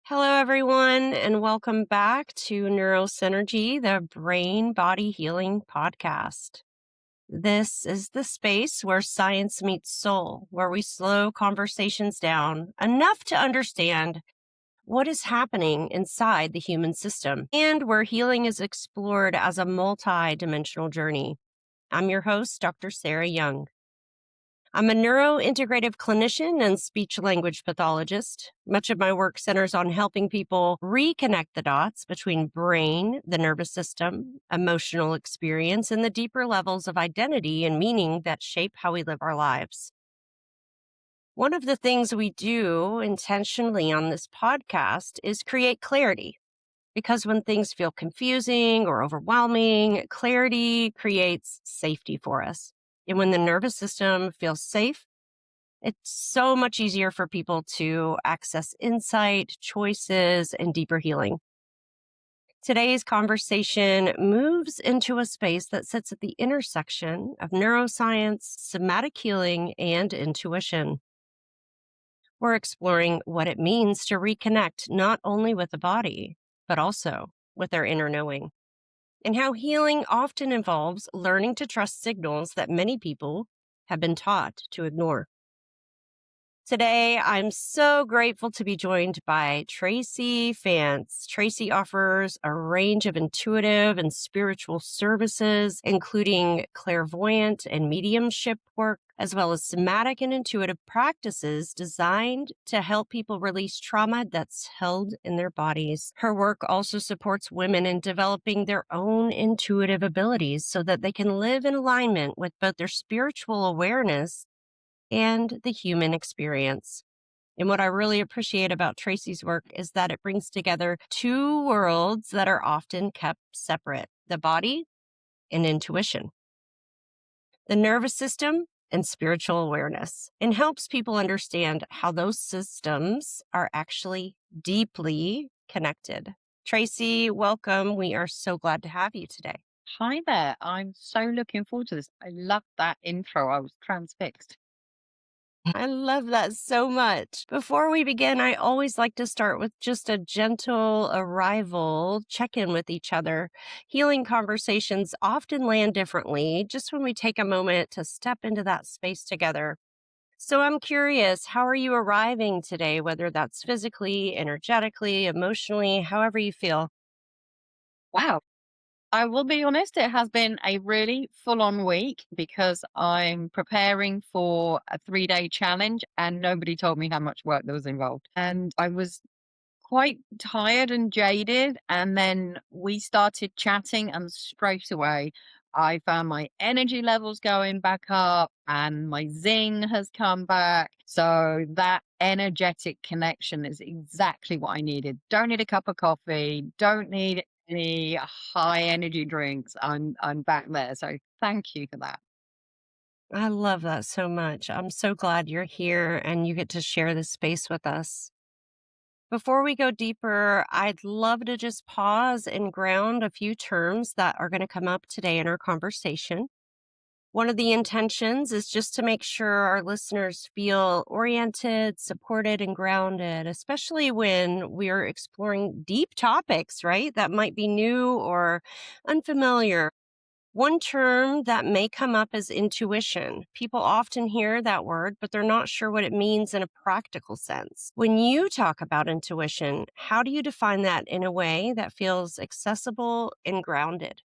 Hello, everyone, and welcome back to Neurosynergy, the Brain Body Healing Podcast. This is the space where science meets soul, where we slow conversations down enough to understand what is happening inside the human system and where healing is explored as a multi-dimensional journey. I'm your host, Dr. Sarah Young. I'm a neurointegrative clinician and speech language pathologist. Much of my work centers on helping people reconnect the dots between brain, the nervous system, emotional experience, and the deeper levels of identity and meaning that shape how we live our lives. One of the things we do intentionally on this podcast is create clarity. Because when things feel confusing or overwhelming, clarity creates safety for us. And when the nervous system feels safe, it's so much easier for people to access insight, choices, and deeper healing. Today's conversation moves into a space that sits at the intersection of neuroscience, somatic healing, and intuition. We're exploring what it means to reconnect not only with the body, but also with our inner knowing, and how healing often involves learning to trust signals that many people have been taught to ignore. Today, I'm so grateful to be joined by Tracy Fance. Tracy offers a range of intuitive and spiritual services, including clairvoyant and mediumship work, as well as somatic and intuitive practices designed to help people release trauma that's held in their bodies. Her work also supports women in developing their own intuitive abilities so that they can live in alignment with both their spiritual awareness and the human experience. And what I really appreciate about Tracy's work is that it brings together two worlds that are often kept separate: the body and intuition, the nervous system and spiritual awareness, and helps people understand how those systems are actually deeply connected. Tracy, welcome. We are so glad to have you today. Hi there. I'm so looking forward to this. I love that intro. I was transfixed. I love that so much. Before we begin, I always like to start with just a gentle arrival check in with each other. Healing conversations often land differently just when we take a moment to step into that space together. So I'm curious, how are you arriving today, whether that's physically, energetically, emotionally, however you feel? Wow. I will be honest, it has been a really full on week because I'm preparing for a 3-day challenge and nobody told me how much work there was involved. And I was quite tired and jaded. And then we started chatting, and straight away, I found my energy levels going back up and my zing has come back. So that energetic connection is exactly what I needed. Don't need a cup of coffee, don't need any high energy drinks. I'm back there. So thank you for that. I love that so much. I'm so glad you're here and you get to share this space with us. Before we go deeper, I'd love to just pause and ground a few terms that are going to come up today in our conversation. One of the intentions is just to make sure our listeners feel oriented, supported, and grounded, especially when we're exploring deep topics, right? That might be new or unfamiliar. One term that may come up is intuition. People often hear that word, but they're not sure what it means in a practical sense. When you talk about intuition, how do you define that in a way that feels accessible and grounded?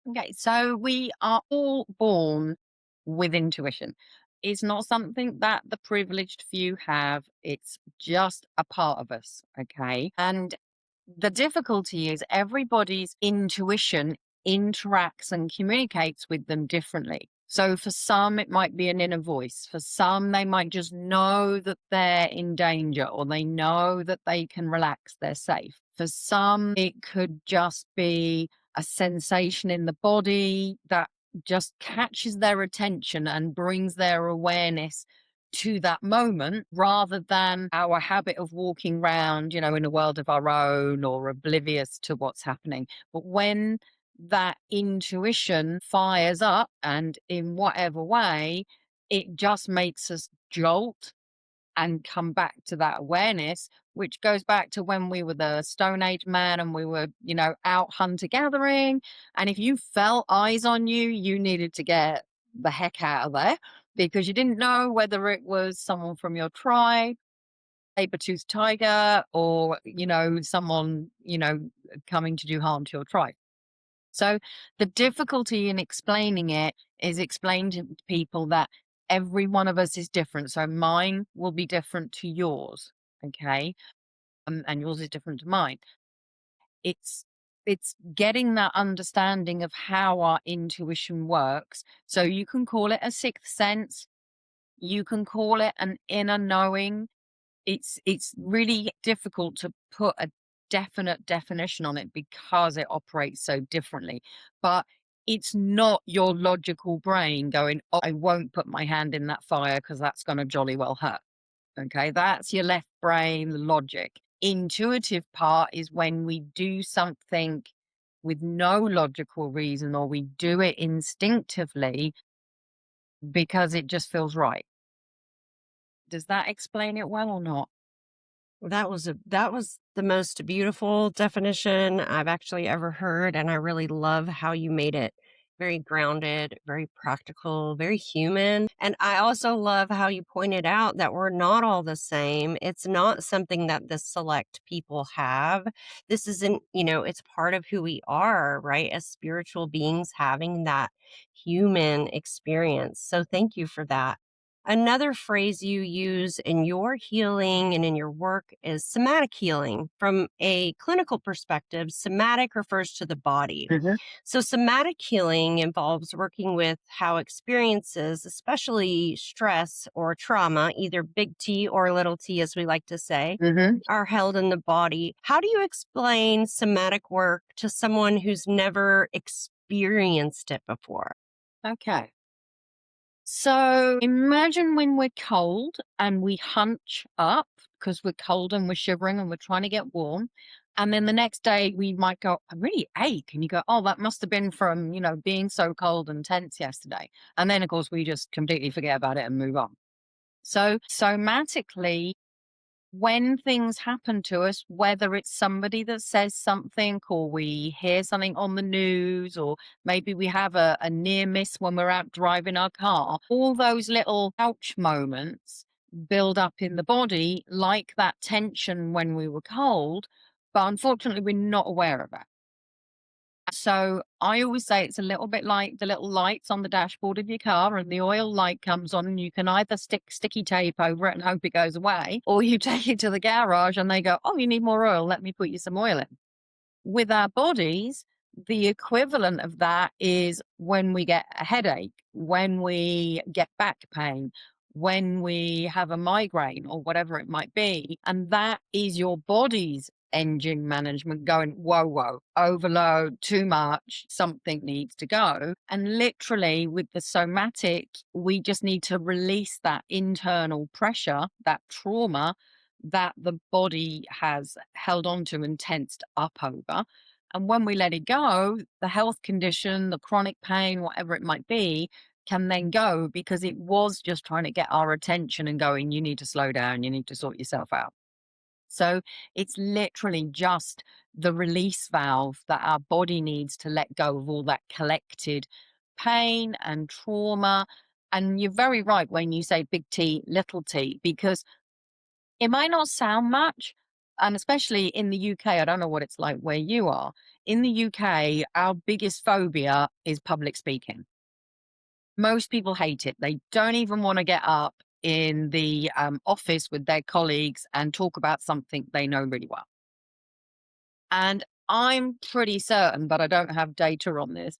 Okay, so we are all born with intuition. It's not something that the privileged few have, it's just a part of us. Okay. And the difficulty is everybody's intuition interacts and communicates with them differently. So for some, it might be an inner voice. For some, they might just know that they're in danger or they know that they can relax, they're safe. For some, it could just be a sensation in the body that just catches their attention and brings their awareness to that moment rather than our habit of walking around, in a world of our own or oblivious to what's happening. But when that intuition fires up and in whatever way, it just makes us jolt and come back to that awareness, which goes back to when we were the Stone Age man and we were, out hunter gathering. And if you felt eyes on you, you needed to get the heck out of there because you didn't know whether it was someone from your tribe, saber-toothed tiger, or, someone, coming to do harm to your tribe. So the difficulty in explaining it is explain to people that every one of us is different. So mine will be different to yours. Okay. And yours is different to mine. It's it's getting that understanding of how our intuition works. So you can call it a sixth sense, you can call it an inner knowing. It's really difficult to put a definite definition on it because it operates so differently. But it's not your logical brain going, "Oh, I won't put my hand in that fire because that's going to jolly well hurt." Okay, that's your left brain logic. Intuitive part is when we do something with no logical reason or we do it instinctively because it just feels right. Does that explain it well or not? That was the most beautiful definition I've actually ever heard, and I really love how you made it very grounded, very practical, very human. And I also love how you pointed out that we're not all the same. It's not something that the select people have. This isn't, it's part of who we are, right? As spiritual beings having that human experience. So thank you for that. Another phrase you use in your healing and in your work is somatic healing. From a clinical perspective, somatic refers to the body. Hmm. So, somatic healing involves working with how experiences, especially stress or trauma, either big T or little t, as we like to say, Hmm. are held in the body. How do you explain somatic work to someone who's never experienced it before? Okay. So imagine when we're cold and we hunch up because we're cold and we're shivering and we're trying to get warm. And then the next day we might go, I really ache. And you go, oh, that must have been from, being so cold and tense yesterday. And then, of course, we just completely forget about it and move on. So somatically, when things happen to us, whether it's somebody that says something or we hear something on the news, or maybe we have a near miss when we're out driving our car, all those little ouch moments build up in the body like that tension when we were cold. But unfortunately, we're not aware of it. So I always say it's a little bit like the little lights on the dashboard of your car, and the oil light comes on, and you can either stick sticky tape over it and hope it goes away, or you take it to the garage and they go, oh, you need more oil. Let me put you some oil in. With our bodies, the equivalent of that is when we get a headache, when we get back pain, when we have a migraine or whatever it might be. And that is your body's engine management going, whoa, whoa, overload, too much, something needs to go. And literally with the somatic, we just need to release that internal pressure, that trauma that the body has held on to and tensed up over. And when we let it go, the health condition, the chronic pain, whatever it might be, can then go because it was just trying to get our attention and going, you need to slow down, you need to sort yourself out. So it's literally just the release valve that our body needs to let go of all that collected pain and trauma. And you're very right when you say big T, little t, because it might not sound much, and especially in the UK, I don't know what it's like where you are. In the UK, our biggest phobia is public speaking. Most people hate it. They don't even want to get up in the office with their colleagues and talk about something they know really well. And I'm pretty certain, but I don't have data on this,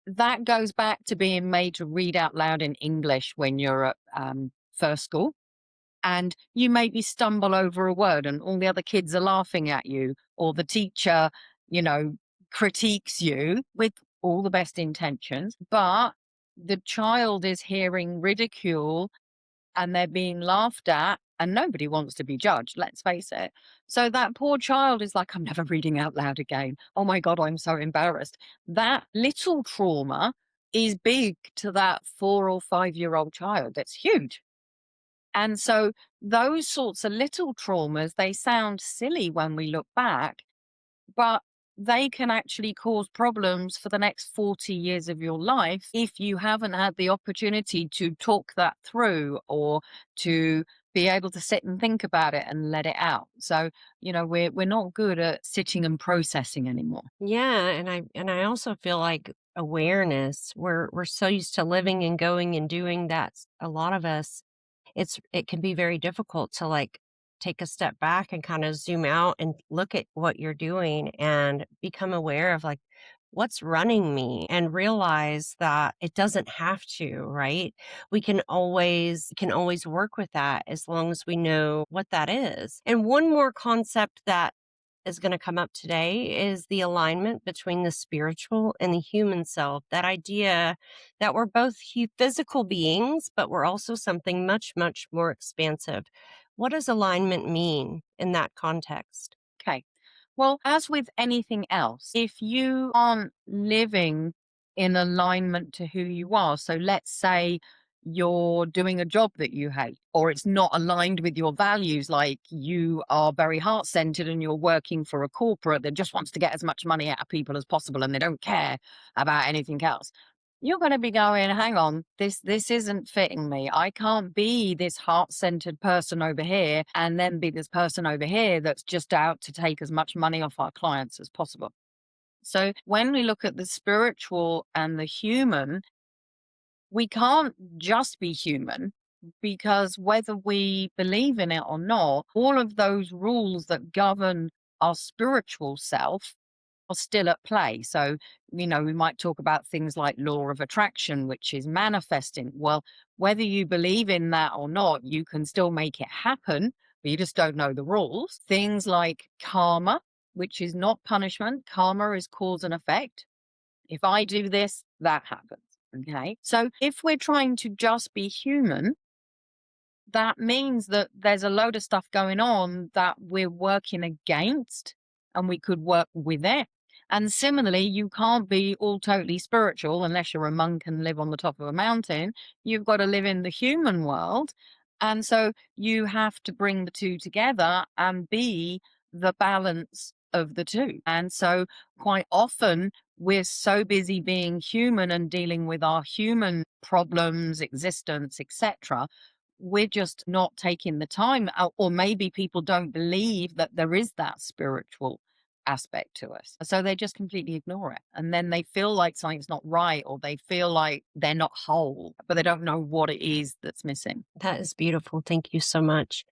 that goes back to being made to read out loud in English when you're at first school, and you maybe stumble over a word and all the other kids are laughing at you, or the teacher, you know, critiques you with all the best intentions, but the child is hearing ridicule and they're being laughed at, and nobody wants to be judged, let's face it. So that poor child is like, I'm never reading out loud again. Oh my God, I'm so embarrassed. That little trauma is big to that 4 or 5-year-old child. It's huge. And so those sorts of little traumas, they sound silly when we look back, but they can actually cause problems for the next 40 years of your life if you haven't had the opportunity to talk that through or to be able to sit and think about it and let it out. So, we're not good at sitting and processing anymore. Yeah, and I also feel like awareness, we're so used to living and going and doing that. A lot of us, it can be very difficult to like take a step back and kind of zoom out and look at what you're doing and become aware of like what's running me and realize that it doesn't have to, right? We can always work with that as long as we know what that is. And one more concept that is going to come up today is the alignment between the spiritual and the human self. That idea that we're both physical beings, but we're also something much, much more expansive. What does alignment mean in that context? Okay. Well, as with anything else, if you aren't living in alignment to who you are, so let's say you're doing a job that you hate, or it's not aligned with your values, like you are very heart centered and you're working for a corporate that just wants to get as much money out of people as possible and they don't care about anything else. You're going to be going, hang on, this isn't fitting me. I can't be this heart-centered person over here and then be this person over here that's just out to take as much money off our clients as possible. So when we look at the spiritual and the human, we can't just be human, because whether we believe in it or not, all of those rules that govern our spiritual self are still at play. So, we might talk about things like law of attraction, which is manifesting. Well, whether you believe in that or not, you can still make it happen, but you just don't know the rules. Things like karma, which is not punishment. Karma is cause and effect. If I do this, that happens. Okay. So if we're trying to just be human, that means that there's a load of stuff going on that we're working against, and we could work with it. And similarly, you can't be all totally spiritual unless you're a monk and live on the top of a mountain. You've got to live in the human world. And so you have to bring the two together and be the balance of the two. And so quite often we're so busy being human and dealing with our human problems, existence, etc., we're just not taking the time, or maybe people don't believe that there is that spiritual aspect to us. So they just completely ignore it. And then they feel like something's not right, or they feel like they're not whole, but they don't know what it is that's missing. That is beautiful. Thank you so much.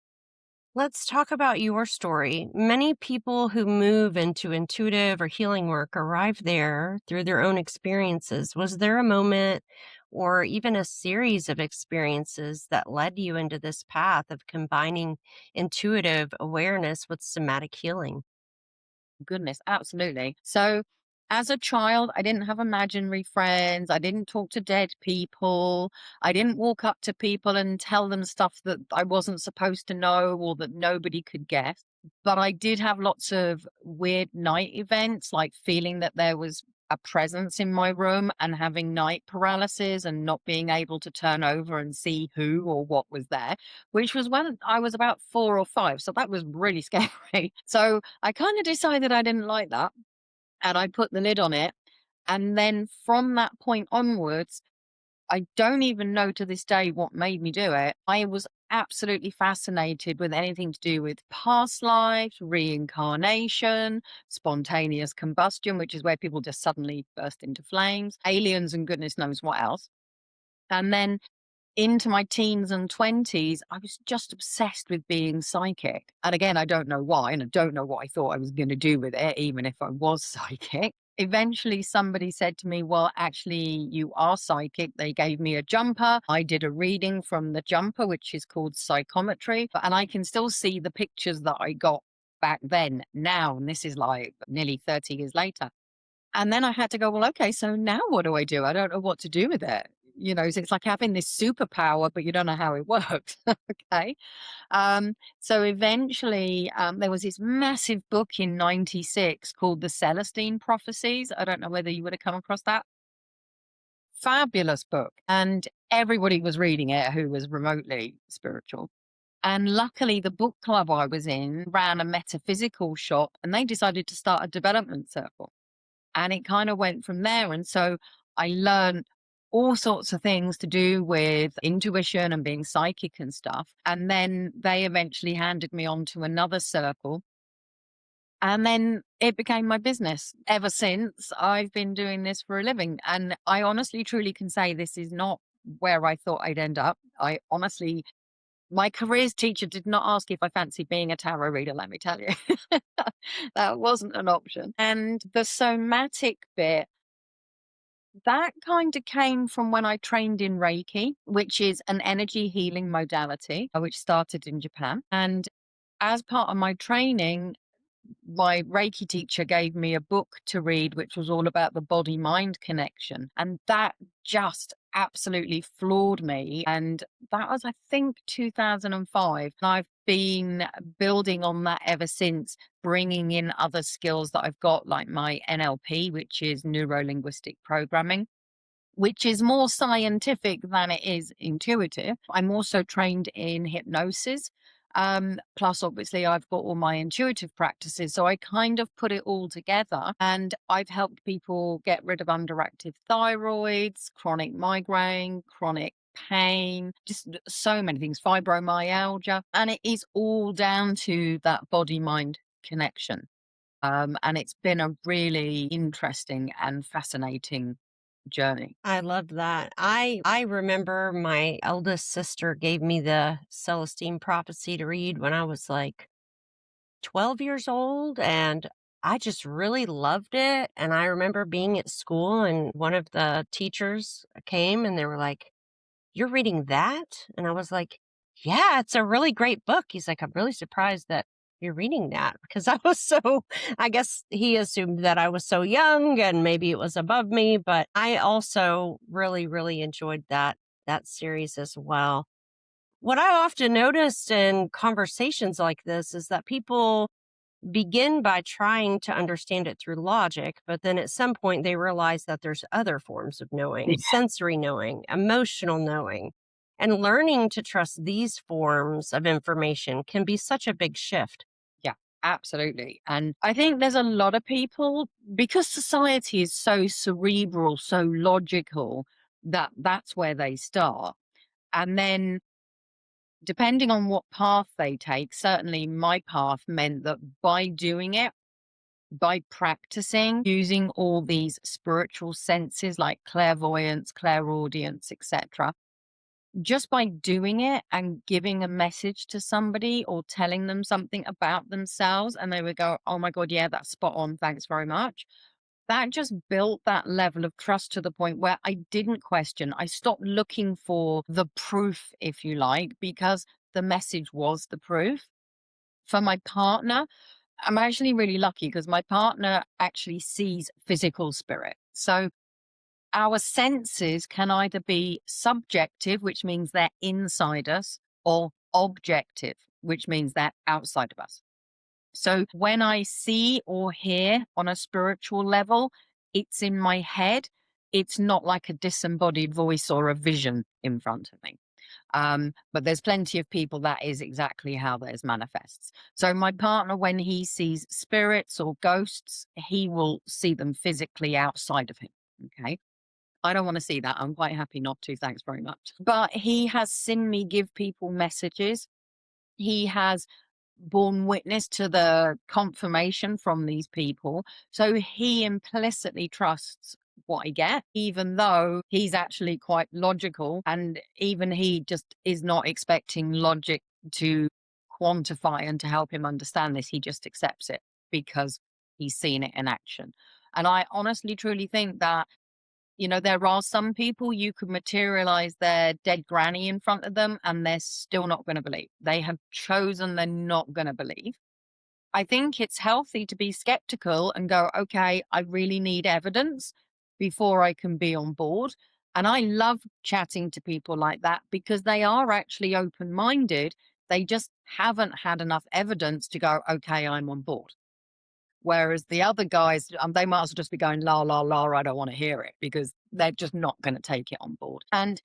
Let's talk about your story. Many people who move into intuitive or healing work arrive there through their own experiences. Was there a moment or even a series of experiences that led you into this path of combining intuitive awareness with somatic healing? Goodness, absolutely. So, as a child, I didn't have imaginary friends. I didn't talk to dead people. I didn't walk up to people and tell them stuff that I wasn't supposed to know or that nobody could guess. But I did have lots of weird night events, like feeling that there was a presence in my room and having night paralysis and not being able to turn over and see who or what was there, which was when I was about 4 or 5. So that was really scary. So I kind of decided I didn't like that, and I put the lid on it. And then from that point onwards, I don't even know to this day what made me do it. I was absolutely fascinated with anything to do with past lives, reincarnation, spontaneous combustion, which is where people just suddenly burst into flames, aliens, and goodness knows what else. And then into my teens and 20s, I was just obsessed with being psychic. And again, I don't know why, and I don't know what I thought I was going to do with it, even if I was psychic. Eventually, somebody said to me, well, actually, you are psychic. They gave me a jumper. I did a reading from the jumper, which is called psychometry. And I can still see the pictures that I got back then now. And this is like nearly 30 years later. And then I had to go, well, okay, so now what do I do? I don't know what to do with it. So it's like having this superpower, but you don't know how it works. Okay. So eventually, there was this massive book in 96 called The Celestine Prophecies. I don't know whether you would have come across that. fabulous book. And everybody was reading it who was remotely spiritual. And luckily, the book club I was in ran a metaphysical shop and they decided to start a development circle. And it kind of went from there. And so I learned all sorts of things to do with intuition and being psychic and stuff. And then they eventually handed me on to another circle. And then it became my business. Ever since, I've been doing this for a living. And I honestly, truly can say this is not where I thought I'd end up. I honestly, my careers teacher did not ask if I fancied being a tarot reader, let me tell you. That wasn't an option. And the somatic bit, that kind of came from when I trained in Reiki, which is an energy healing modality, which started in Japan. And as part of my training, my Reiki teacher gave me a book to read, which was all about the body mind connection. And that just absolutely floored me. And that was, I think, 2005. And I've been building on that ever since, bringing in other skills that I've got, like my NLP, which is neuro linguistic programming, which is more scientific than it is intuitive. I'm also trained in hypnosis. Plus, obviously, I've got all my intuitive practices. So I kind of put it all together and I've helped people get rid of underactive thyroids, chronic migraine, chronic pain, just so many things, fibromyalgia. And it is all down to that body mind connection. And it's been a really interesting and fascinating journey. I love that. I remember my eldest sister gave me the Celestine prophecy to read when I was like 12 years old, and I just really loved it. And I remember being at school and one of the teachers came and they were like, "You're reading that?" And I was like, "Yeah, it's a really great book." He's like, "I'm really surprised that you're reading that," because I was so, I guess he assumed that I was so young and maybe it was above me, but I also really, really enjoyed that series as well. What I often noticed in conversations like this is that people begin by trying to understand it through logic, but then at some point they realize that there's other forms of knowing, sensory knowing, emotional knowing. And learning to trust these forms of information can be such a big shift. Yeah, absolutely. And I think there's a lot of people, because society is so cerebral, so logical, that that's where they start. And then depending on what path they take, certainly my path meant that by doing it, by practicing using all these spiritual senses like clairvoyance, clairaudience, etc., just by doing it and giving a message to somebody or telling them something about themselves, and they would go, "Oh my God, yeah, that's spot on. Thanks very much." That just built that level of trust to the point where I didn't question. I stopped looking for the proof, if you like, because the message was the proof. For my partner, I'm actually really lucky because my partner actually sees physical spirit. So our senses can either be subjective, which means they're inside us, or objective, which means they're outside of us. So when I see or hear on a spiritual level, it's in my head. It's not like a disembodied voice or a vision in front of me. But there's plenty of people that is exactly how theirs manifests. So my partner, when he sees spirits or ghosts, he will see them physically outside of him. Okay. I don't want to see that. I'm quite happy not to. Thanks very much. But he has seen me give people messages. He has borne witness to the confirmation from these people. So he implicitly trusts what I get, even though he's actually quite logical. And even he just is not expecting logic to quantify and to help him understand this. He just accepts it because he's seen it in action. And I honestly, truly think that there are some people you could materialize their dead granny in front of them and they're still not going to believe. They have chosen they're not going to believe. I think it's healthy to be skeptical and go, okay, I really need evidence before I can be on board. And I love chatting to people like that because they are actually open minded. They just haven't had enough evidence to go, okay, I'm on board. Whereas the other guys, they might as well just be going, la, la, la, I don't want to hear it because they're just not going to take it on board. And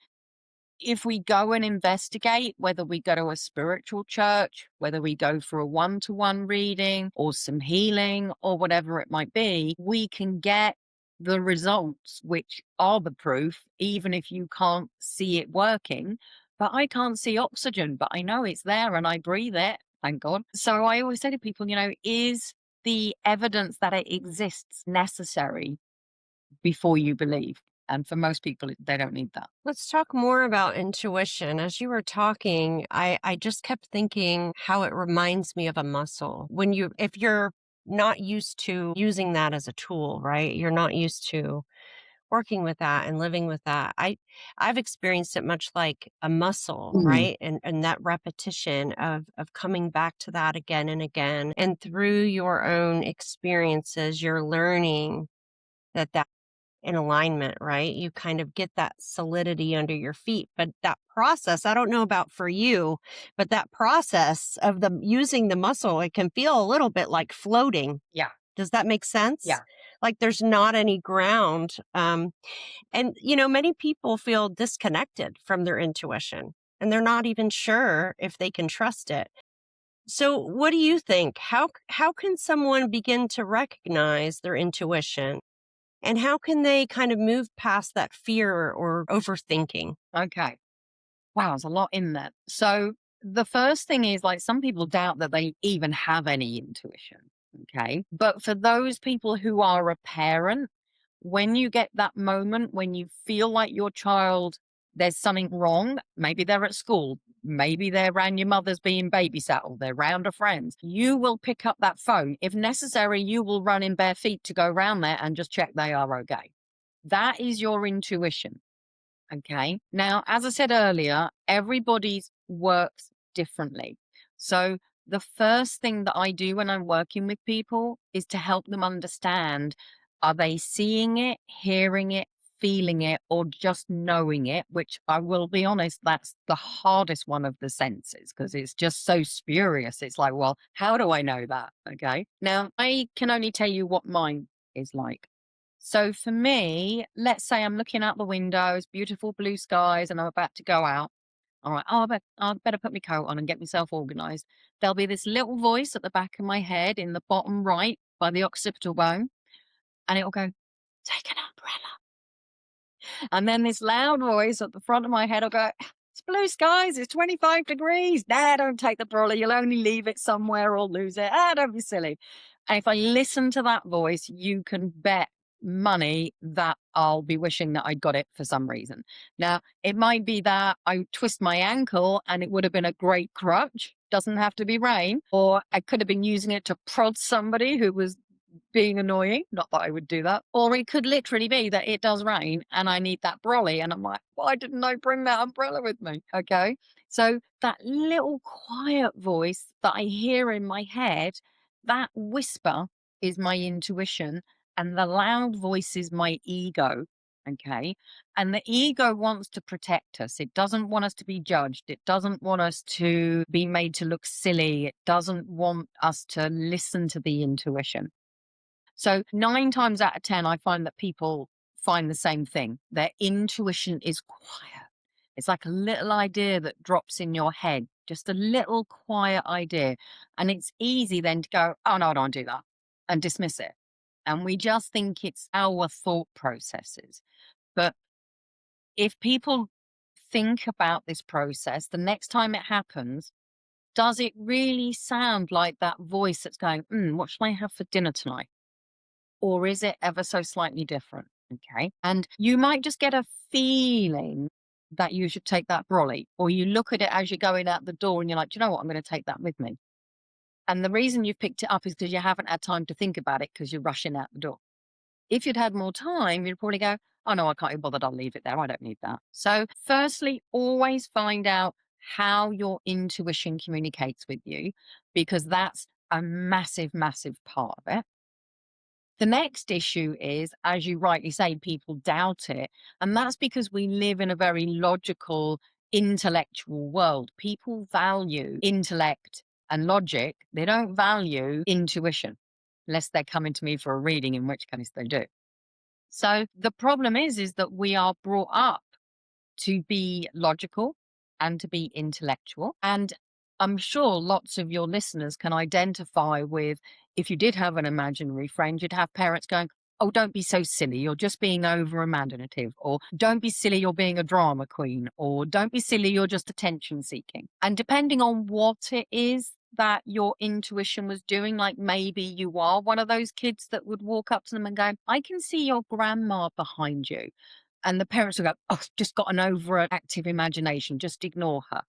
if we go and investigate, whether we go to a spiritual church, whether we go for a one-to-one reading or some healing or whatever it might be, we can get the results, which are the proof, even if you can't see it working. But I can't see oxygen, but I know it's there and I breathe it, thank God. So I always say to people, is the evidence that it exists necessary before you believe? And for most people, they don't need that. Let's talk more about intuition. As you were talking, I just kept thinking how it reminds me of a muscle. If you're not used to using that as a tool, right? You're not used to working with that and living with that. I've experienced it much like a muscle, Mm. right? And that repetition of coming back to that again and again. And through your own experiences, you're learning that in alignment, right? You kind of get that solidity under your feet. But that process, I don't know about for you, but that process of the using the muscle, it can feel a little bit like floating. Yeah. Does that make sense? Yeah. Like there's not any ground. And, many people feel disconnected from their intuition and they're not even sure if they can trust it. So, what do you think? How can someone begin to recognize their intuition? And how can they kind of move past that fear or overthinking? Okay. Wow, there's a lot in there. So the first thing is, like, some people doubt that they even have any intuition. Okay. But for those people who are a parent, when you get that moment when you feel like your child, there's something wrong, maybe they're at school, maybe they're around your mother's being babysat or they're around a friend, you will pick up that phone. If necessary, you will run in bare feet to go around there and just check they are okay. That is your intuition. Okay. Now, as I said earlier, everybody's works differently. So, the first thing that I do when I'm working with people is to help them understand, are they seeing it, hearing it, feeling it, or just knowing it? Which I will be honest, that's the hardest one of the senses because it's just so spurious. It's like, well, how do I know that? Okay. Now, I can only tell you what mine is like. So for me, let's say I'm looking out the windows, beautiful blue skies, and I'm about to go out. All right, I better put my coat on and get myself organized. There'll be this little voice at the back of my head in the bottom right by the occipital bone, and it'll go, take an umbrella. And then this loud voice at the front of my head will go, it's blue skies, it's 25 degrees. Nah, don't take the umbrella. You'll only leave it somewhere or lose it. Don't be silly. And if I listen to that voice, you can bet money that I'll be wishing that I'd got it for some reason. Now, it might be that I twist my ankle and it would have been a great crutch. Doesn't have to be rain. Or I could have been using it to prod somebody who was being annoying. Not that I would do that. Or it could literally be that it does rain and I need that brolly. And I'm like, why didn't I bring that umbrella with me? Okay. So that little quiet voice that I hear in my head, that whisper is my intuition. And the loud voice is my ego. Okay. And the ego wants to protect us. It doesn't want us to be judged. It doesn't want us to be made to look silly. It doesn't want us to listen to the intuition. So 9 times out of 10, I find that people find the same thing. Their intuition is quiet. It's like a little idea that drops in your head, just a little quiet idea. And it's easy then to go, oh, no, I don't do that and dismiss it. And we just think it's our thought processes. But if people think about this process, the next time it happens, does it really sound like that voice that's going, what shall I have for dinner tonight? Or is it ever so slightly different? Okay. And you might just get a feeling that you should take that brolly, or you look at it as you're going out the door and you're like, do you know what? I'm going to take that with me. And the reason you've picked it up is because you haven't had time to think about it because you're rushing out the door. If you'd had more time, you'd probably go, oh no, I can't be bothered. I'll leave it there. I don't need that. So, firstly, always find out how your intuition communicates with you, because that's a massive, massive part of it. The next issue is, as you rightly say, people doubt it. And that's because we live in a very logical, intellectual world. People value intellect and logic, they don't value intuition. unless they're coming to me for a reading, in which case they do. So the problem is that we are brought up to be logical and to be intellectual. And I'm sure lots of your listeners can identify with, if you did have an imaginary friend, you'd have parents going, "Oh, don't be so silly. You're just being over imaginative." Or, "Don't be silly. You're being a drama queen." Or, "Don't be silly. You're just attention seeking." And depending on what it is that your intuition was doing, like maybe you are one of those kids that would walk up to them and go, "I can see your grandma behind you." And the parents will go, "Oh, just got an overactive imagination. Just ignore her."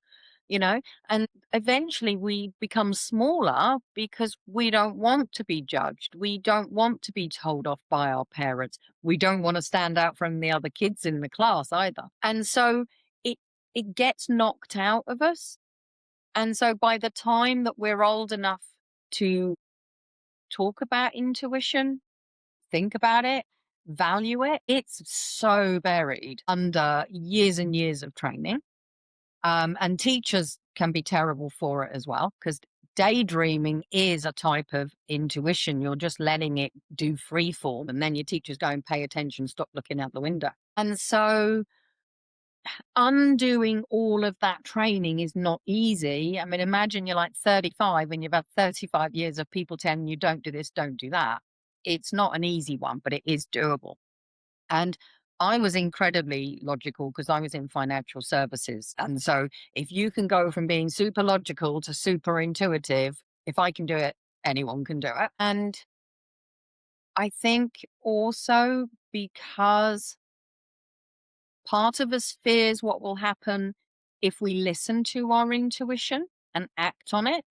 You know, and eventually we become smaller because we don't want to be judged. We don't want to be told off by our parents. We don't want to stand out from the other kids in the class either. And so it it gets knocked out of us. And so by the time that we're old enough to talk about intuition, think about it, value it, it's so buried under years and years of training. And teachers can be terrible for it as well, because daydreaming is a type of intuition. You're just letting it do free form. And then your teachers go and pay attention, stop looking out the window. And so undoing all of that training is not easy. I mean, imagine you're like 35 and you've had 35 years of people telling you, "Don't do this, don't do that." It's not an easy one, but it is doable. And I was incredibly logical because I was in financial services. And so if you can go from being super logical to super intuitive, if I can do it, anyone can do it. And I think also because part of us fears what will happen if we listen to our intuition and act on it.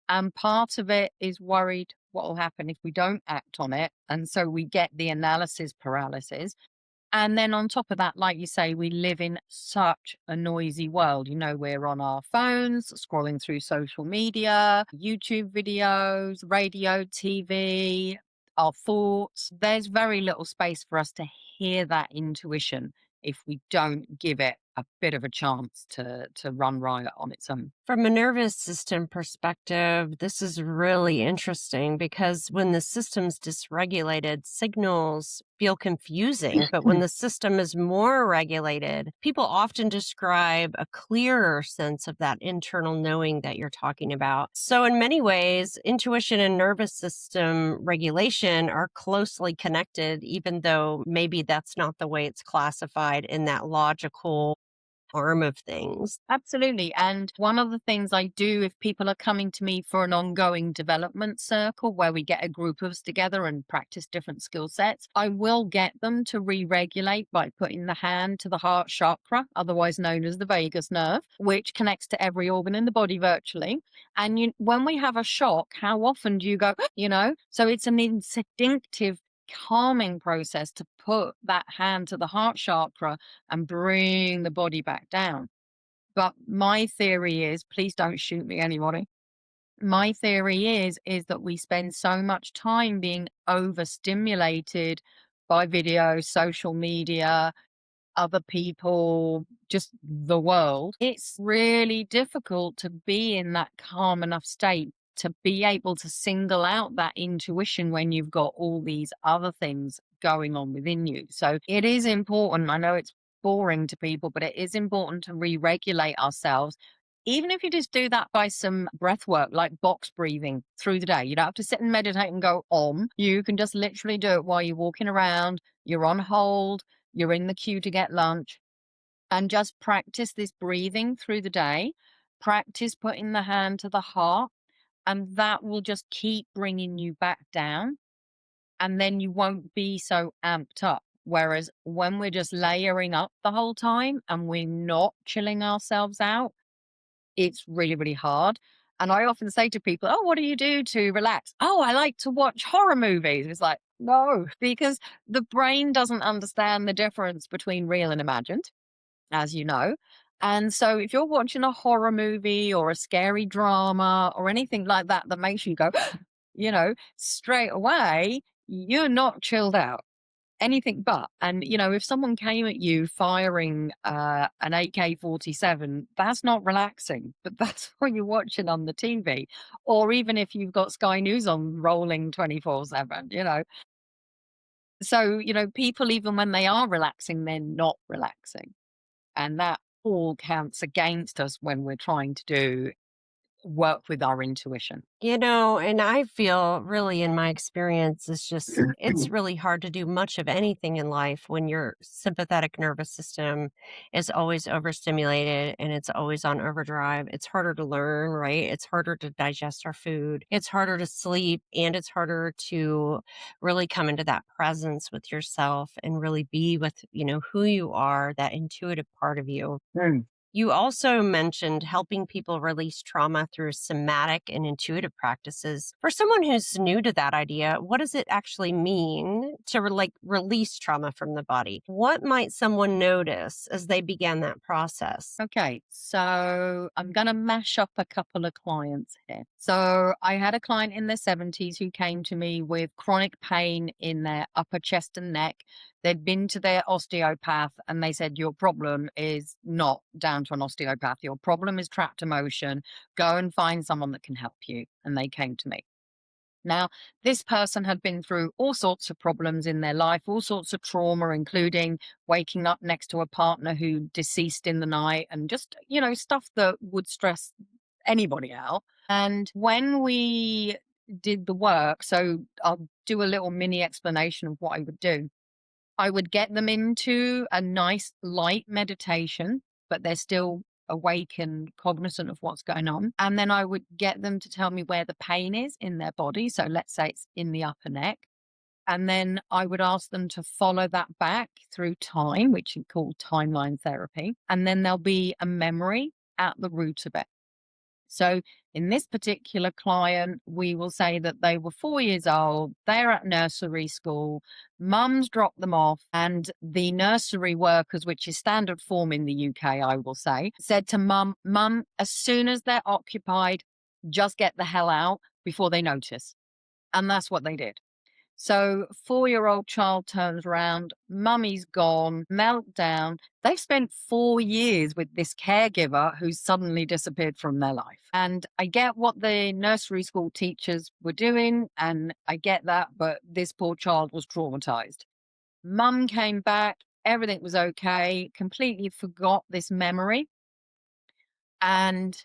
And part of it is worried what will happen if we don't act on it. And so we get the analysis paralysis. And then on top of that, like you say, we live in such a noisy world. You know, we're on our phones, scrolling through social media, YouTube videos, radio, TV, our thoughts. There's very little space for us to hear that intuition if we don't give it a bit of a chance to run riot on its own. From a nervous system perspective, this is really interesting because when the system's dysregulated, signals feel confusing. But when the system is more regulated, people often describe a clearer sense of that internal knowing that you're talking about. So, in many ways, intuition and nervous system regulation are closely connected, even though maybe that's not the way it's classified in that logical arm of things. Absolutely. And one of the things I do if people are coming to me for an ongoing development circle where we get a group of us together and practice different skill sets, I will get them to re regulate by putting the hand to the heart chakra, otherwise known as the vagus nerve, which connects to every organ in the body virtually. And when we have a shock, how often do you go, you know? So it's an instinctive calming process to put that hand to the heart chakra and bring the body back down. But my theory is, please don't shoot me, anybody. My theory is that we spend so much time being overstimulated by video, social media, other people, just the world. It's really difficult to be in that calm enough state to be able to single out that intuition when you've got all these other things going on within you. So it is important. I know it's boring to people, but it is important to re regulate ourselves. Even if you just do that by some breath work, like box breathing through the day, you don't have to sit and meditate and go om. You can just literally do it while you're walking around, you're on hold, you're in the queue to get lunch, and just practice this breathing through the day. Practice putting the hand to the heart, and that will just keep bringing you back down. And then you won't be so amped up. Whereas when we're just layering up the whole time and we're not chilling ourselves out, it's really, really hard. And I often say to people, "Oh, what do you do to relax?" "Oh, I like to watch horror movies." It's like, no, because the brain doesn't understand the difference between real and imagined, as you know. And so if you're watching a horror movie or a scary drama or anything like that that makes you go, straight away, you're not chilled out. anything but. And, if someone came at you firing an AK-47, that's not relaxing, but that's what you're watching on the TV. Or even if you've got Sky News on rolling 24/7, So, people, even when they are relaxing, they're not relaxing. And that all counts against us when we're trying to do work with our intuition. And I feel really in my experience, it's really hard to do much of anything in life when your sympathetic nervous system is always overstimulated and it's always on overdrive. It's harder to learn, right? It's harder to digest our food. It's harder to sleep, and it's harder to really come into that presence with yourself and really be with, who you are, that intuitive part of you. Mm. You also mentioned helping people release trauma through somatic and intuitive practices. For someone who's new to that idea, what does it actually mean to release trauma from the body? What might someone notice as they began that process? Okay, so I'm going to mash up a couple of clients here. So I had a client in their 70s who came to me with chronic pain in their upper chest and neck. They'd been to their osteopath and they said, your problem is not down to an osteopath. Your problem is trapped emotion. Go and find someone that can help you. And they came to me. Now, this person had been through all sorts of problems in their life, all sorts of trauma, including waking up next to a partner who deceased in the night and just, stuff that would stress anybody out. And when we did the work, so I'll do a little mini explanation of what I would do. I would get them into a nice light meditation, but they're still awake and cognizant of what's going on. And then I would get them to tell me where the pain is in their body. So let's say it's in the upper neck. And then I would ask them to follow that back through time, which is called timeline therapy. And then there'll be a memory at the root of it. So in this particular client, we will say that they were 4 years old, they're at nursery school, mum's dropped them off, and the nursery workers, which is standard form in the UK, I will say, said to mum, as soon as they're occupied, just get the hell out before they notice. And that's what they did. So 4-year-old child turns around, mummy's gone, meltdown. They've spent 4 years with this caregiver who's suddenly disappeared from their life. And I get what the nursery school teachers were doing, and I get that, but this poor child was traumatized. Mum came back, everything was okay, completely forgot this memory. And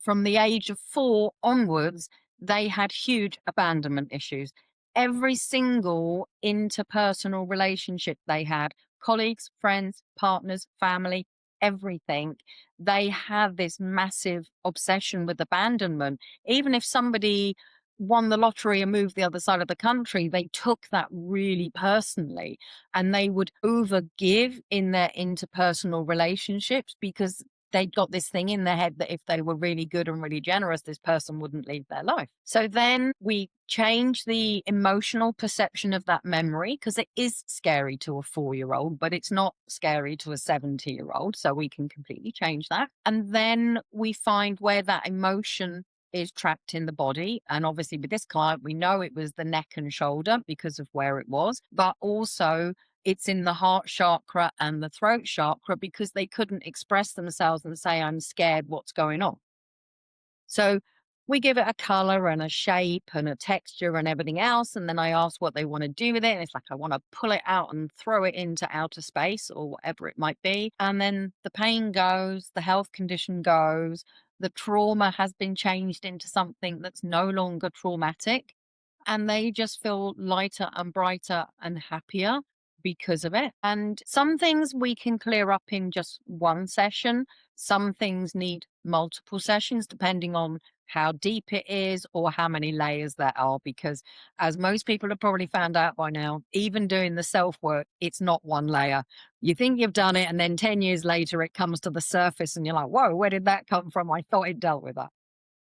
from the age of 4 onwards, they had huge abandonment issues. Every single interpersonal relationship they had, colleagues, friends, partners, family, everything, they had this massive obsession with abandonment. Even if somebody won the lottery and moved the other side of the country, they took that really personally, and they would overgive in their interpersonal relationships because they'd got this thing in their head that if they were really good and really generous, this person wouldn't leave their life. So then we change the emotional perception of that memory, because it is scary to a 4-year-old, but it's not scary to a 70-year-old. So we can completely change that. And then we find where that emotion is trapped in the body. And obviously with this client, we know it was the neck and shoulder because of where it was, but also it's in the heart chakra and the throat chakra because they couldn't express themselves and say, I'm scared, what's going on? So we give it a color and a shape and a texture and everything else. And then I ask what they want to do with it. And it's like, I want to pull it out and throw it into outer space or whatever it might be. And then the pain goes, the health condition goes, the trauma has been changed into something that's no longer traumatic. And they just feel lighter and brighter and happier because of it. And some things we can clear up in just one session. Some things need multiple sessions depending on how deep it is or how many layers there are. Because as most people have probably found out by now, even doing the self work, it's not one layer. You think you've done it, and then 10 years later, it comes to the surface and you're like, whoa, where did that come from? I thought it dealt with that.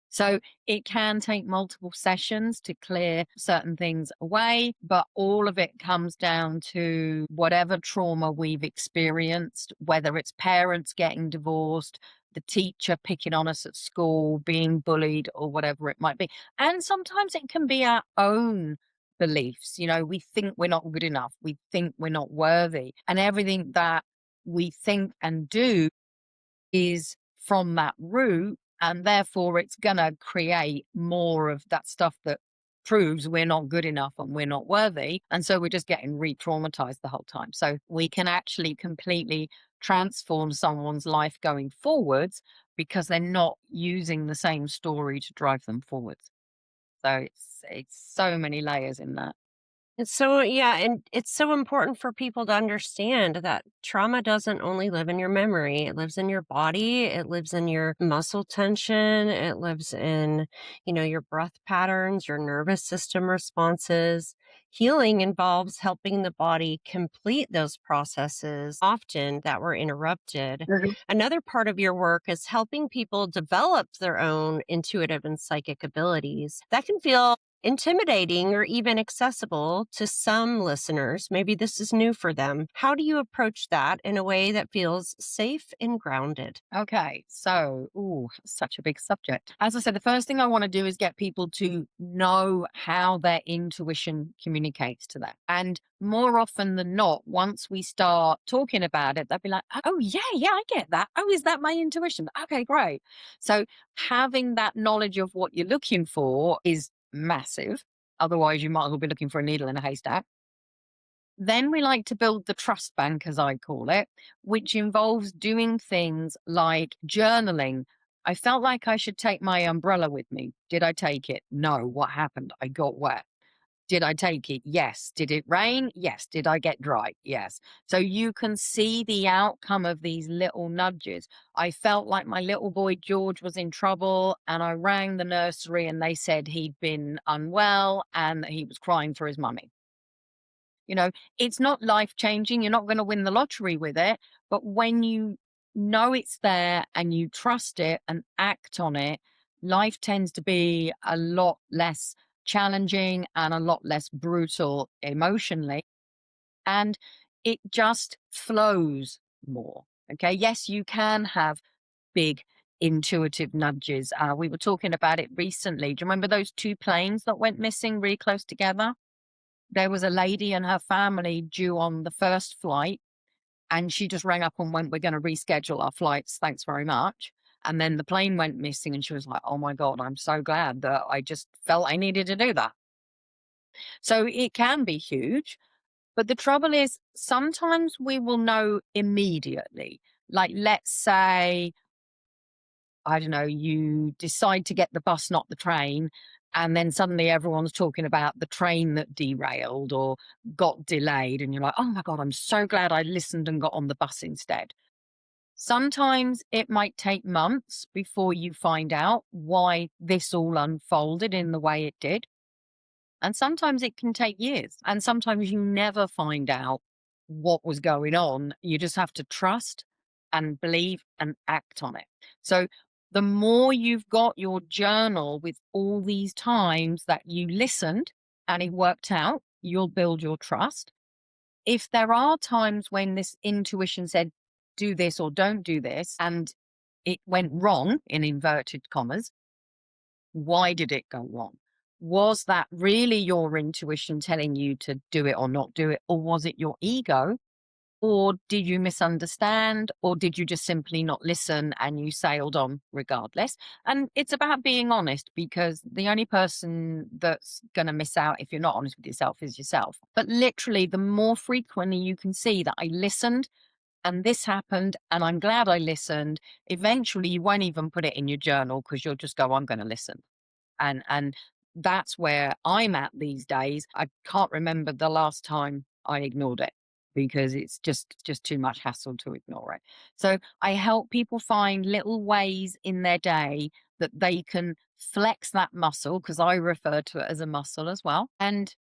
So it can take multiple sessions to clear certain things away, but all of it comes down to whatever trauma we've experienced, whether it's parents getting divorced, the teacher picking on us at school, being bullied, or whatever it might be. And sometimes it can be our own beliefs. We think we're not good enough. We think we're not worthy. And everything that we think and do is from that root. And therefore, it's going to create more of that stuff that proves we're not good enough and we're not worthy. And so we're just getting re traumatized the whole time. So we can actually completely transform someone's life going forwards because they're not using the same story to drive them forwards. So it's so many layers in that. And so, yeah, and it's so important for people to understand that trauma doesn't only live in your memory. It lives in your body. It lives in your muscle tension. It lives in, your breath patterns, your nervous system responses. Healing involves helping the body complete those processes often that were interrupted. Mhm. Another part of your work is helping people develop their own intuitive and psychic abilities. That can feel intimidating or even accessible to some listeners. Maybe this is new for them. How do you approach that in a way that feels safe and grounded? Okay, so, such a big subject. As I said, the first thing I want to do is get people to know how their intuition communicates to them. And more often than not, once we start talking about it, they'll be like, oh, yeah, yeah, I get that. Oh, is that my intuition? Okay, great. So having that knowledge of what you're looking for is massive. Otherwise, you might as well be looking for a needle in a haystack. Then we like to build the trust bank, as I call it, which involves doing things like journaling. I felt like I should take my umbrella with me. Did I take it? No. What happened? I got wet. Did I take it? Yes. Did it rain? Yes. Did I get dry? Yes. So you can see the outcome of these little nudges. I felt like my little boy George was in trouble, and I rang the nursery and they said he'd been unwell and that he was crying for his mummy. You know, it's not life changing. You're not going to win the lottery with it. But when you know it's there and you trust it and act on it, life tends to be a lot less challenging and a lot less brutal emotionally. And it just flows more. Okay. Yes, you can have big intuitive nudges. We were talking about it recently. Do you remember those two planes that went missing really close together? There was a lady and her family due on the first flight, and she just rang up and went, "We're gonna reschedule our flights, thanks very much." And then the plane went missing, and she was like, "Oh my god, I'm so glad that I just felt I needed to do that." So it can be huge, but the trouble is sometimes we will know immediately. Like, let's say I don't know, you decide to get the bus, not the train, and then suddenly everyone's talking about the train that derailed or got delayed, and you're like, oh my God, I'm so glad I listened and got on the bus instead. Sometimes it might take months before you find out why this all unfolded in the way it did. And sometimes it can take years. And sometimes you never find out what was going on. You just have to trust and believe and act on it. So the more you've got your journal with all these times that you listened and it worked out, you'll build your trust. If there are times when this intuition said, do this or don't do this, and it went wrong in inverted commas, why did it go wrong? Was that really your intuition telling you to do it or not do it? Or was it your ego? Or did you misunderstand? Or did you just simply not listen and you sailed on regardless? And it's about being honest because the only person that's going to miss out if you're not honest with yourself is yourself. But literally, the more frequently you can see that I listened and this happened and I'm glad I listened, eventually you won't even put it in your journal because you'll just go, I'm going to listen. And that's where I'm at these days. I can't remember the last time I ignored it because it's just too much hassle to ignore it. So I help people find little ways in their day that they can flex that muscle, because I refer to it as a muscle as well, and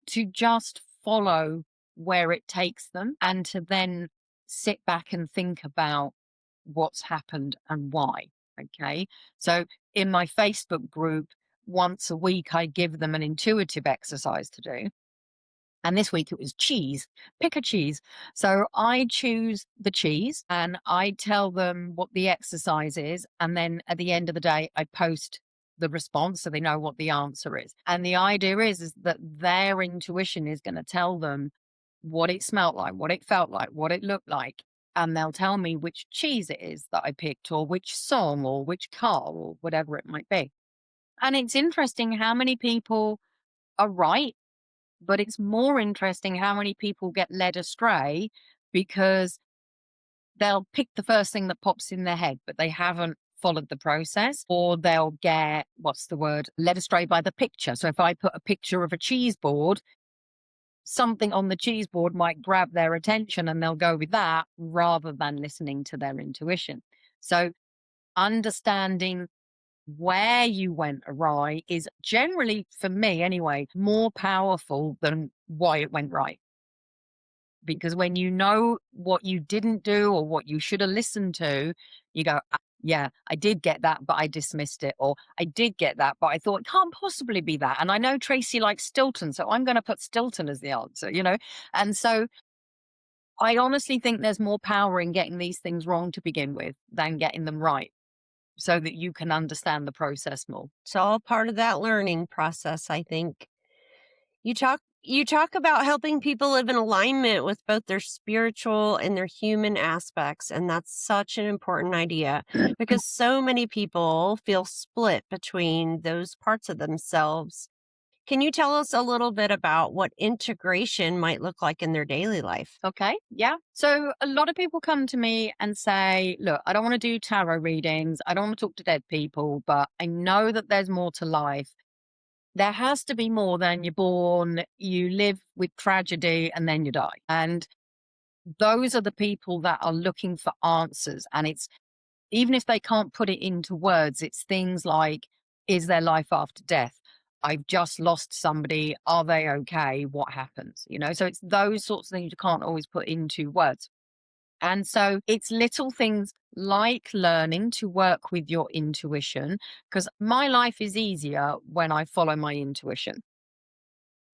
to just follow where it takes them and to then sit back and think about what's happened and why. Okay. So in my Facebook group, once a week, I give them an intuitive exercise to do. And this week it was cheese, pick a cheese. So I choose the cheese and I tell them what the exercise is. And then at the end of the day, I post the response, so they know what the answer is. And the idea is that their intuition is going to tell them what it smelt like, what it felt like, what it looked like. And they'll tell me which cheese it is that I picked, or which song, or which car, or whatever it might be. And it's interesting how many people are right, but it's more interesting how many people get led astray because they'll pick the first thing that pops in their head, but they haven't followed the process, or they'll get, what's the word, led astray by the picture. So if I put a picture of a cheese board, something on the cheese board might grab their attention and they'll go with that rather than listening to their intuition. So understanding where you went awry is generally, for me anyway, more powerful than why it went right. Because when you know what you didn't do or what you should have listened to, you go, "Ah, yeah, I did get that, but I dismissed it." Or I did get that, but I thought it can't possibly be that. And I know Tracy likes Stilton, so I'm going to put Stilton as the answer. And so I honestly think there's more power in getting these things wrong to begin with than getting them right so that you can understand the process more. It's all part of that learning process, I think. You talk about helping people live in alignment with both their spiritual and their human aspects, and that's such an important idea because so many people feel split between those parts of themselves. Can you tell us a little bit about what integration might look like in their daily life? Okay. Yeah. So a lot of people come to me and say, look, I don't want to do tarot readings. I don't want to talk to dead people, but I know that there's more to life. There has to be more than you're born, you live with tragedy, and then you die. And those are the people that are looking for answers. And it's, even if they can't put it into words, it's things like, is there life after death? I've just lost somebody. Are they okay? What happens? So it's those sorts of things you can't always put into words. And so it's little things like learning to work with your intuition, because my life is easier when I follow my intuition.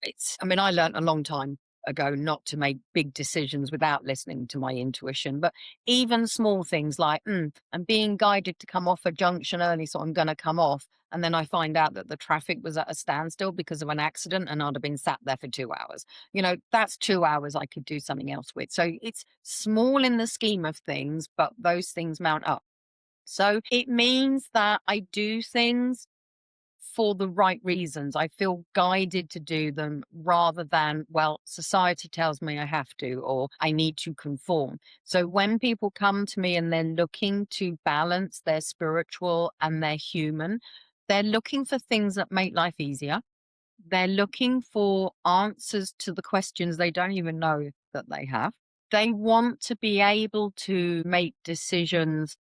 I mean, I learned a long time ago not to make big decisions without listening to my intuition, but even small things like, I'm being guided to come off a junction early, so I'm going to come off. And then I find out that the traffic was at a standstill because of an accident and I'd have been sat there for 2 hours. That's 2 hours I could do something else with. So it's small in the scheme of things, but those things mount up. So it means that I do things for the right reasons. I feel guided to do them rather than, well, society tells me I have to, or I need to conform. So when people come to me and they're looking to balance their spiritual and their human, they're looking for things that make life easier. They're looking for answers to the questions they don't even know that they have. They want to be able to make decisions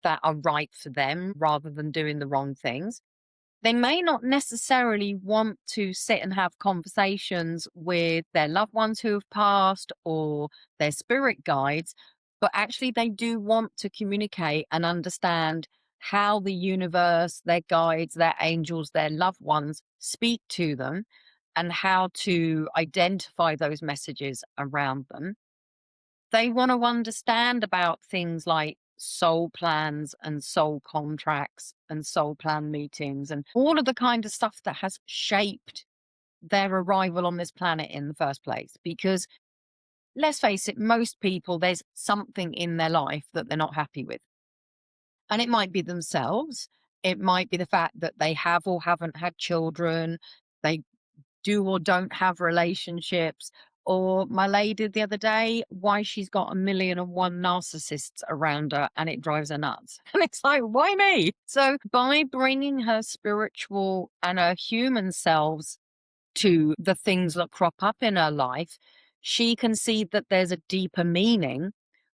that are right for them rather than doing the wrong things. They may not necessarily want to sit and have conversations with their loved ones who have passed or their spirit guides, but actually they do want to communicate and understand how the universe, their guides, their angels, their loved ones speak to them and how to identify those messages around them. They want to understand about things like soul plans and soul contracts and soul plan meetings and all of the kind of stuff that has shaped their arrival on this planet in the first place. Because let's face it, most people, there's something in their life that they're not happy with. And it might be themselves. It might be the fact that they have or haven't had children. They do or don't have relationships. Or my lady the other day, why she's got 1,000,001 narcissists around her and it drives her nuts. And it's like, why me? So by bringing her spiritual and her human selves to the things that crop up in her life, she can see that there's a deeper meaning,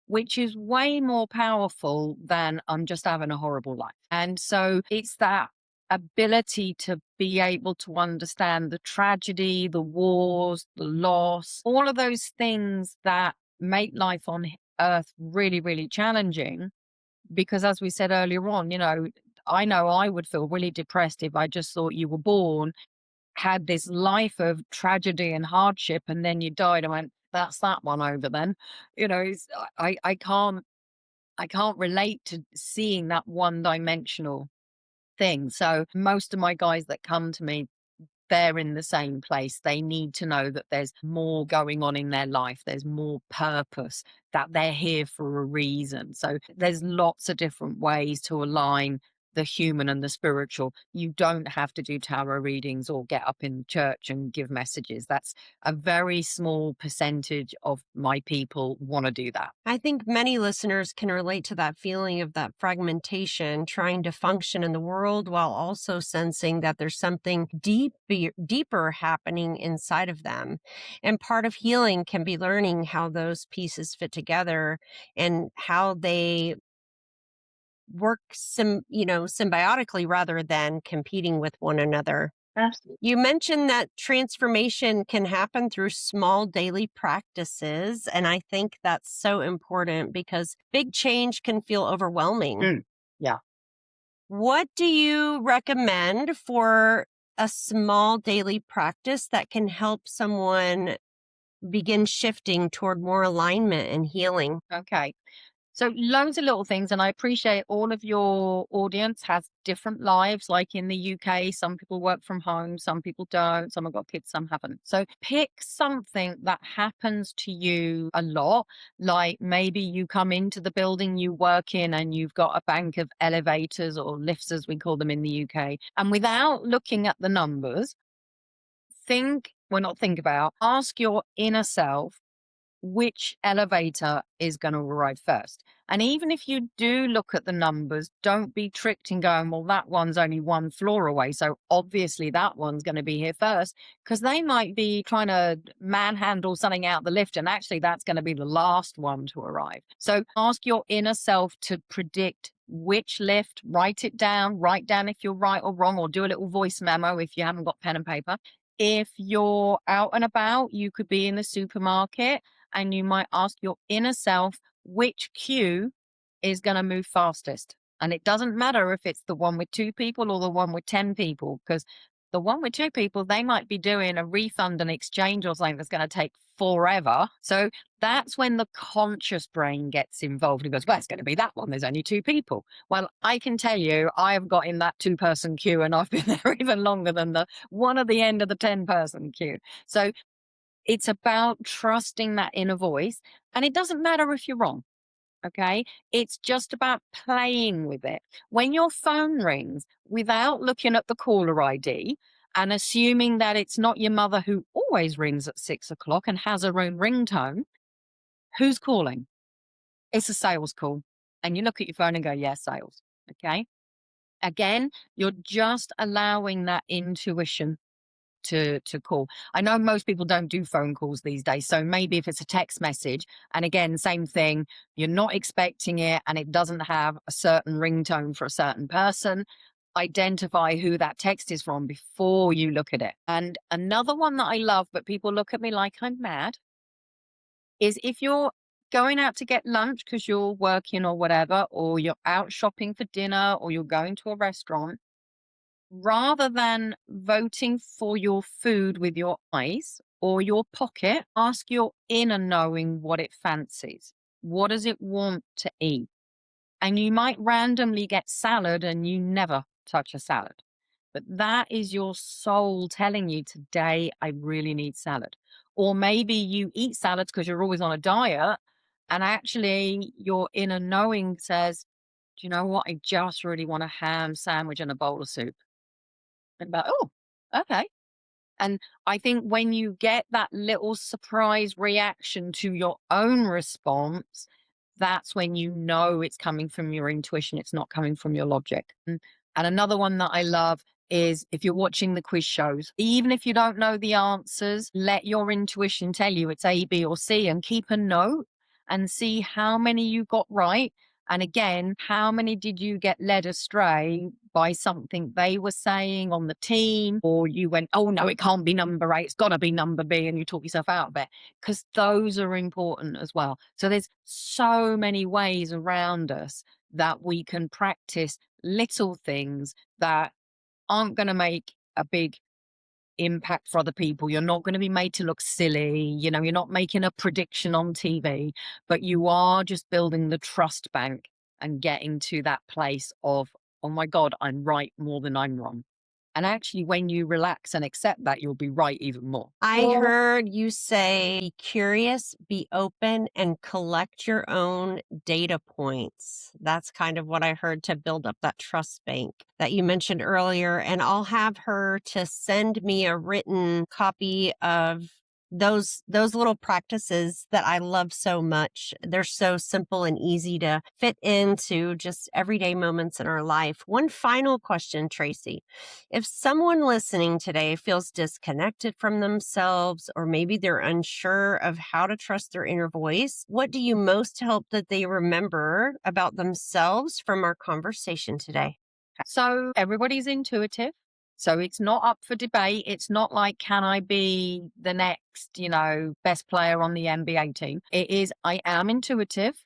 which is way more powerful than I'm just having a horrible life. And so it's that ability to be able to understand the tragedy, the wars, the loss, all of those things that make life on earth really, really challenging. Because as we said earlier on, I know I would feel really depressed if I just thought you were born, had this life of tragedy and hardship, and then you died. I went, that's that one over then. I can't relate to seeing that one dimensional. thing. So most of my guys that come to me, they're in the same place. They need to know that there's more going on in their life. There's more purpose, that they're here for a reason. So there's lots of different ways to align the human and the spiritual. You don't have to do tarot readings or get up in church and give messages. That's a very small percentage of my people want to do that. I think many listeners can relate to that feeling of that fragmentation, trying to function in the world while also sensing that there's something deeper happening inside of them. And part of healing can be learning how those pieces fit together and how they work symbiotically rather than competing with one another. Absolutely. You mentioned that transformation can happen through small daily practices. And I think that's so important because big change can feel overwhelming. Mm. Yeah. What do you recommend for a small daily practice that can help someone begin shifting toward more alignment and healing? Okay. So loads of little things, and I appreciate all of your audience has different lives. Like in the UK, some people work from home, some people don't, some have got kids, some haven't. So pick something that happens to you a lot. Like maybe you come into the building you work in and you've got a bank of elevators or lifts, as we call them in the UK. And without looking at the numbers, ask your inner self which elevator is going to arrive first. And even if you do look at the numbers, don't be tricked in going, well, that one's only one floor away. So obviously that one's going to be here first, because they might be trying to manhandle something out the lift. And actually, that's going to be the last one to arrive. So ask your inner self to predict which lift, write down if you're right or wrong, or do a little voice memo if you haven't got pen and paper. If you're out and about, you could be in the supermarket and you might ask your inner self which queue is going to move fastest. And it doesn't matter if it's the one with 2 people or the one with 10 people, because the one with 2 people, they might be doing a refund and exchange or something that's going to take forever. So that's when the conscious brain gets involved and goes, well, it's going to be that one. There's only 2 people. Well, I can tell you, I have got in that 2-person queue and I've been there even longer than the one at the end of the 10-person queue. So it's about trusting that inner voice. And it doesn't matter if you're wrong. Okay. It's just about playing with it. When your phone rings without looking at the caller ID and assuming that it's not your mother who always rings at 6 o'clock and has her own ringtone, who's calling? It's a sales call. And you look at your phone and go, yeah, sales. Okay. Again, you're just allowing that intuition to call. I know most people don't do phone calls these days. So maybe if it's a text message, and again, same thing, you're not expecting it and it doesn't have a certain ringtone for a certain person, identify who that text is from before you look at it. And another one that I love, but people look at me like I'm mad, is if you're going out to get lunch because you're working or whatever, or you're out shopping for dinner, or you're going to a restaurant, rather than voting for your food with your eyes or your pocket, ask your inner knowing what it fancies. What does it want to eat? And you might randomly get salad and you never touch a salad. But that is your soul telling you, today, I really need salad. Or maybe you eat salads because you're always on a diet. And actually, your inner knowing says, do you know what? I just really want a ham sandwich and a bowl of soup. And about, oh, okay. And I think when you get that little surprise reaction to your own response, that's when you know it's coming from your intuition. It's not coming from your logic. And another one that I love is if you're watching the quiz shows, even if you don't know the answers, let your intuition tell you it's A, B, or C, and keep a note and see how many you got right. And again, how many did you get led astray by something they were saying on the team? Or you went, oh no, it can't be number 8, it's got to be number B, and you talk yourself out of it. Because those are important as well. So there's so many ways around us that we can practice little things that aren't going to make a big impact for other people. You're not going to be made to look silly. You know, you're not making a prediction on TV, but you are just building the trust bank and getting to that place of oh my God, I'm right more than I'm wrong. And actually, when you relax and accept that, you'll be right even more. I heard you say be curious, be open, and collect your own data points. That's kind of what I heard to build up that trust bank that you mentioned earlier. And I'll have her to send me a written copy of those little practices that I love so much. They're so simple and easy to fit into just everyday moments in our life. One final question, Tracy. If someone listening today feels disconnected from themselves, or maybe they're unsure of how to trust their inner voice, what do you most hope that they remember about themselves from our conversation today? So everybody's intuitive. So it's not up for debate. It's not like, can I be the next, best player on the NBA team? It is, I am intuitive.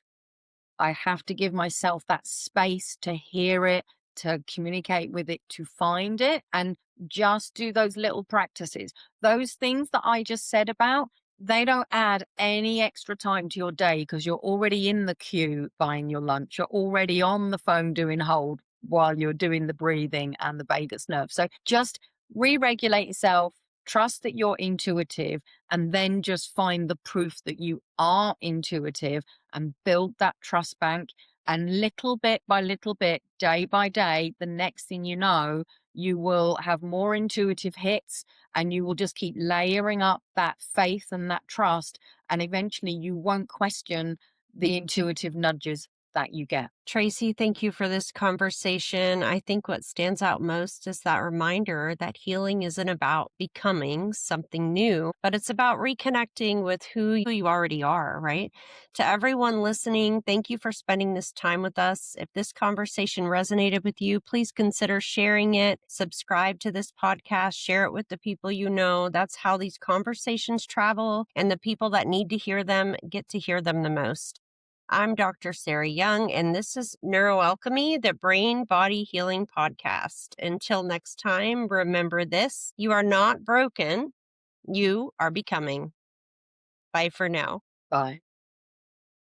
I have to give myself that space to hear it, to communicate with it, to find it, and just do those little practices. Those things that I just said about, they don't add any extra time to your day because you're already in the queue buying your lunch. You're already on the phone doing hold while you're doing the breathing and the vagus nerve. So just re regulate yourself, trust that you're intuitive, and then just find the proof that you are intuitive and build that trust bank. And little bit by little bit, day by day, the next thing you know, you will have more intuitive hits and you will just keep layering up that faith and that trust. And eventually you won't question the intuitive nudges that you get. Tracy, thank you for this conversation. I think what stands out most is that reminder that healing isn't about becoming something new, but it's about reconnecting with who you already are, right? To everyone listening, thank you for spending this time with us. If this conversation resonated with you, please consider sharing it, subscribe to this podcast, share it with the people you know. That's how these conversations travel, and the people that need to hear them get to hear them the most. I'm Dr. Sarah Young, and this is NeuroAlchemy, the Brain Body Healing Podcast. Until next time, remember this: you are not broken, you are becoming. Bye for now. Bye.